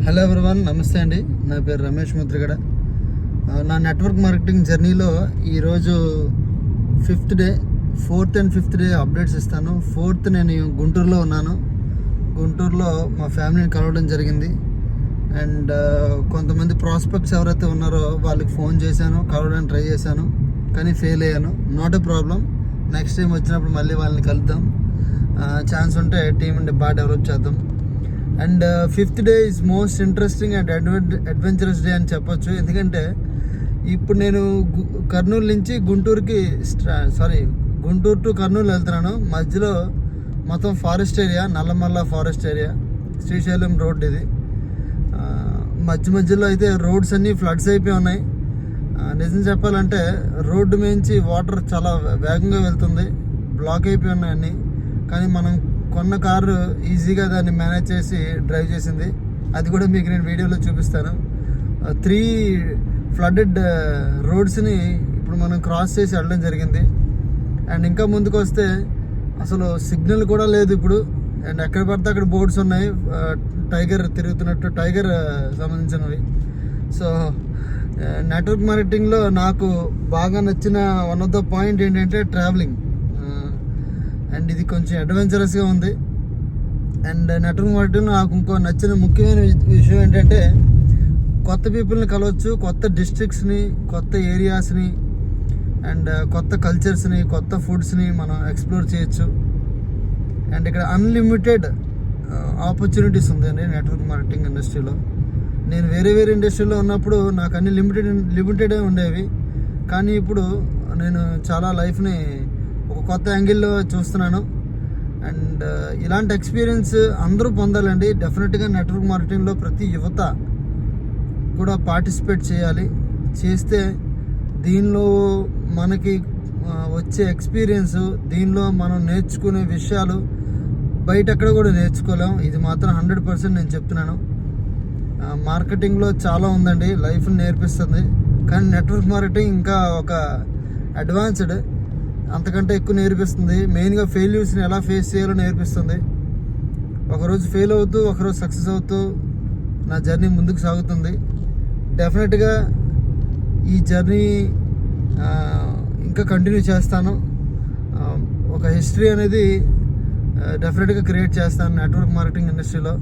Hello everyone, నమస్తే అండి. నా పేరు రమేష్ ముద్రగడ. నా నెట్వర్క్ మార్కెటింగ్ జర్నీలో ఈరోజు fourth and fifth day updates ఇస్తాను. ఫోర్త్ నేను గుంటూరులో ఉన్నాను. గుంటూరులో మా ఫ్యామిలీని కలవడం జరిగింది. అండ్ కొంతమంది ప్రాస్పెక్ట్స్ ఎవరైతే ఉన్నారో వాళ్ళకి ఫోన్ చేశాను, కలవడానికి ట్రై చేశాను, కానీ ఫెయిల్ అయ్యాను. Not a problem, next time వచ్చినప్పుడు మళ్ళీ వాళ్ళని కలుద్దాం. ఛాన్స్ ఉంటే టీం బాగా డెవలప్ చేద్దాం. And fifth day is most interesting and adventurous day అని చెప్పొచ్చు. ఎందుకంటే ఇప్పుడు నేను కర్నూలు నుంచి గుంటూరు టు కర్నూలు వెళ్తున్నాను. మధ్యలో మొత్తం forest area, Nallamala forest area, Srisailam road ఇది. మధ్యలో అయితే రోడ్స్ అన్నీ ఫ్లడ్స్ అయిపోయి ఉన్నాయి. నిజం చెప్పాలంటే రోడ్డు మించి వాటర్ చాలా వేగంగా వెళ్తుంది, బ్లాక్ అయిపోయి ఉన్నాయి అన్నీ. కానీ మనం కొన్న కారు ఈజీగా దాన్ని మేనేజ్ చేసి డ్రైవ్ చేసింది. అది కూడా మీకు నేను వీడియోలో చూపిస్తాను. 3 ఫ్లడెడ్ రోడ్స్ని ఇప్పుడు మనం క్రాస్ చేసి వెళ్ళడం జరిగింది. అండ్ ఇంకా ముందుకు వస్తే అసలు సిగ్నల్ కూడా లేదు ఇప్పుడు. అండ్ ఎక్కడ పడితే అక్కడ బోర్డ్స్ ఉన్నాయి, టైగర్ తిరుగుతున్నట్టు, టైగర్ సంబంధించినవి. సో నెట్వర్క్ మార్కెటింగ్లో నాకు బాగా నచ్చిన వన్ ఆఫ్ ద పాయింట్ ఏంటంటే ట్రావెలింగ్. అండ్ ఇది కొంచెం అడ్వెంచరస్గా ఉంది. అండ్ నెట్వర్క్ మార్కెటింగ్లో నాకు ఇంకో నచ్చిన ముఖ్యమైన విషయం ఏంటంటే కొత్త పీపుల్ని కలవచ్చు, కొత్త డిస్ట్రిక్ట్స్ని, కొత్త ఏరియాస్ని, అండ్ కొత్త కల్చర్స్ని, కొత్త ఫుడ్స్ని మనం ఎక్స్ప్లోర్ చేయొచ్చు. అండ్ ఇక్కడ అన్లిమిటెడ్ ఆపర్చునిటీస్ ఉందండి నెట్వర్క్ మార్కెటింగ్ ఇండస్ట్రీలో. నేను వేరే ఇండస్ట్రీలో ఉన్నప్పుడు నాకు అన్ని లిమిటెడే ఉండేవి. కానీ ఇప్పుడు నేను చాలా లైఫ్ని ఒక కొత్త యాంగిల్లో చూస్తున్నాను. అండ్ ఇలాంటి ఎక్స్పీరియన్స్ అందరూ పొందాలండి. డెఫినెట్గా నెట్వర్క్ మార్కెటింగ్లో ప్రతి యువత కూడా పార్టిసిపేట్ చేయాలి. చేస్తే దీనిలో మనకి వచ్చే ఎక్స్పీరియన్స్, దీనిలో మనం నేర్చుకునే విషయాలు బయట ఎక్కడ కూడా నేర్చుకోలేం. ఇది మాత్రం 100% నేను చెప్తున్నాను. మార్కెటింగ్లో చాలా ఉందండి, లైఫ్ని నేర్పిస్తుంది. కానీ నెట్వర్క్ మార్కెటింగ్ ఇంకా ఒక అడ్వాన్స్డ్, అంతకంటే ఎక్కువ నేర్పిస్తుంది. మెయిన్గా ఫెయిల్యూర్స్ని ఎలా ఫేస్ చేయాలో నేర్పిస్తుంది. ఒకరోజు ఫెయిల్ అవుతూ ఒకరోజు సక్సెస్ అవుతూ నా జర్నీ ముందుకు సాగుతుంది. డెఫినెట్గా ఈ జర్నీ ఇంకా కంటిన్యూ చేస్తాను. ఒక హిస్టరీ అనేది డెఫినెట్గా క్రియేట్ చేస్తాను నెట్వర్క్ మార్కెటింగ్ ఇండస్ట్రీలో.